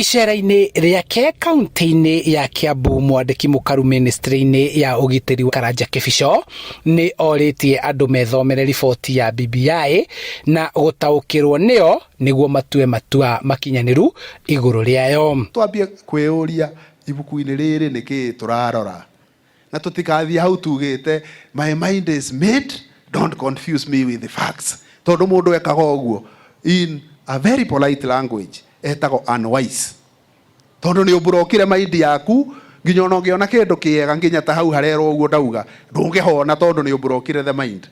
Icera-inĩ rĩake kaunti-inĩ ya Kiambu, mwandĩki mũkaru ministry-inĩ ya ũgitĩri Karanja Kĩbico nĩ orĩtie andũ methomere riboti ya BBI na gũtaũkĩrwo nĩyo nĩguo matue matua makinyanĩru igũrũ rĩayo. Twambie kwĩũria ibuku-inĩ rĩrĩ nĩkĩ tũrarora na tũtikathie hau tugĩte my mind is made, don't confuse me with the facts. Tondũ mũndũ ekaga ũguo in a very polite language etagwo unwise. Tondũ nĩ ũburokire mind yaku nginya ona ũngĩona kĩndũ kĩega nginya ta hau harero ũguo ndauga ndũngĩhona tondũ nĩ ũburokire the mind.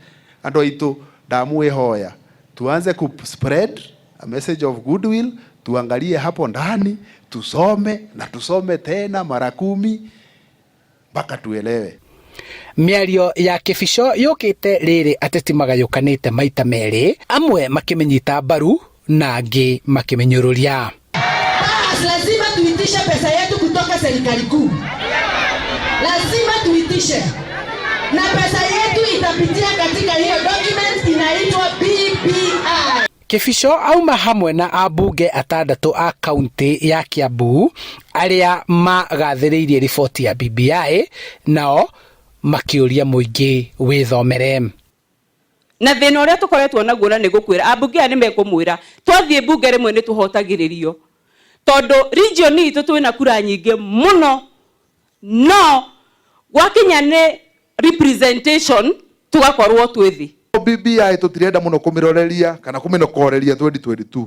Andũ aitũ ndamwĩhoya tuanze ku spread a message of goodwill, tuangalie hapo ndani, tusome na tusome tena mara 10 mpaka tuelewe. Mĩario ya Kĩbico yũkĩte rĩrĩ ateti magayũkanĩte maita merĩ, amwe makĩmenyita mbaru na angĩ makĩmenyũrũria. Lazima tuitishe pesa yetu kutoka serikali kuu. Lazima tuitishe. Na pesa yetu itapitia katika hiyo document inaitwa BBI. Kĩbico auma hamwe na ambunge atandatũ a kaunti ya Kiambu arĩa magathĩrĩirie riboti ya BBI, nao makĩũria mũingĩ wĩthomere. Na thĩna ũrĩa tũkoretwo naguo na nĩ gũkwĩra ambunge aya nĩ mekũmwĩra twathiĩ bunge rĩmwe nĩ tũhotagĩrĩrio tondũ region itũ twĩna kura nyingĩ mũno, no gwakinya nĩ representation tugakorwo twĩthĩ. BBI tutirenda muno kumiroreria kana kuminokoreria 2022.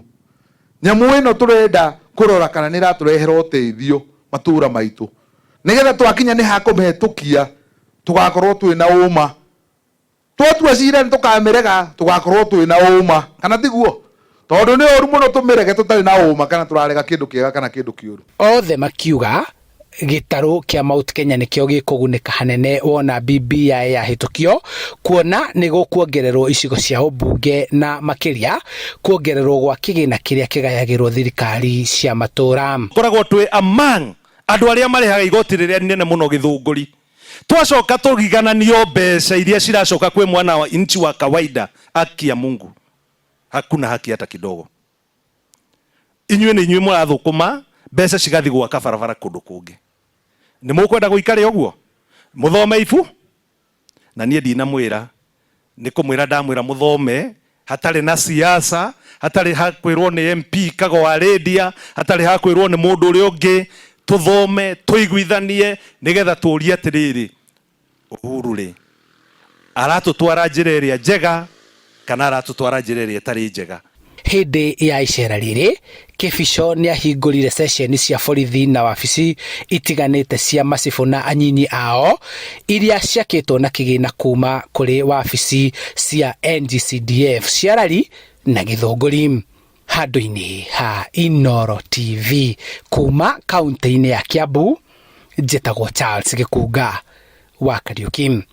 Nyamu ĩno turenda kurora kana nĩ raturehera ũteithio matura maitũ. Nigetha twakinya nĩ hakumhetũkia tugakorwo twĩna ũma. Twatua cira tukamerega tugakorwo twĩna ũma. Kana tiguo? Tondũ nĩ ũru mũno tũmerege tũtarĩ na ũma kana tũrarega kĩndũ kĩega kana kĩndũ kĩũru. Othe makiuga gĩtarũ kĩa Mount Kenya nĩkĩo gĩkũgunĩka hanene wona BBI yahĩtũkio, kuona nĩ gũkuongererwo icigo cia ũmbunge na makĩria kuongererwo gwa kĩgĩna kĩrĩa kĩgayagĩrwo thirikari cia matũra. Koragwo twĩ among andũ arĩa marehaga igoti rĩrĩa nene mũno gĩthũngũri. Twacoka tũgigananio mbeca iria ciracoka kwĩ mwana wa inchi wa kawaida. Haki ya Mungu, hakuna haki hata kidogo. Inyuĩ nĩ inyuĩ mũrathũkũma mbeca cigathi gwaka barabara kũndũ kũngĩ. Nĩ mũkwenda gũikare ũguo mũthome ibu? Na niĩ ndinamwĩra, nĩ kũmwĩra ndamwĩra mũthome, hatarĩ na siasa, hatarĩ hakwĩrwo nĩ MP kago wa Rĩndia, hatarĩ hakwĩrwo nĩ mũndũ ũrĩa ũngĩ. Tuthome, tuiguithanie nigetha tũũrie atĩrĩrĩ, Uhuru rĩ aratũtwara njĩra ĩrĩa njega kana aratũtwara njĩra ĩrĩa ĩtarĩ njega? Hĩndĩ ya icera rĩrĩ, Kĩbico nĩ ahingũrire ceceni cia borithi na wabici itiganĩte cia macibũ na anyinyi ao iria ciakĩtwo na kĩgĩna kuma kũrĩ wabici cia NGCDF cia Rari na Gĩthũngũri. Handũ-inĩ ha Inooro TV kuma kaunti-inĩ ya Kiambu, njĩtagwo Charles Gĩkunga wa Kariuki.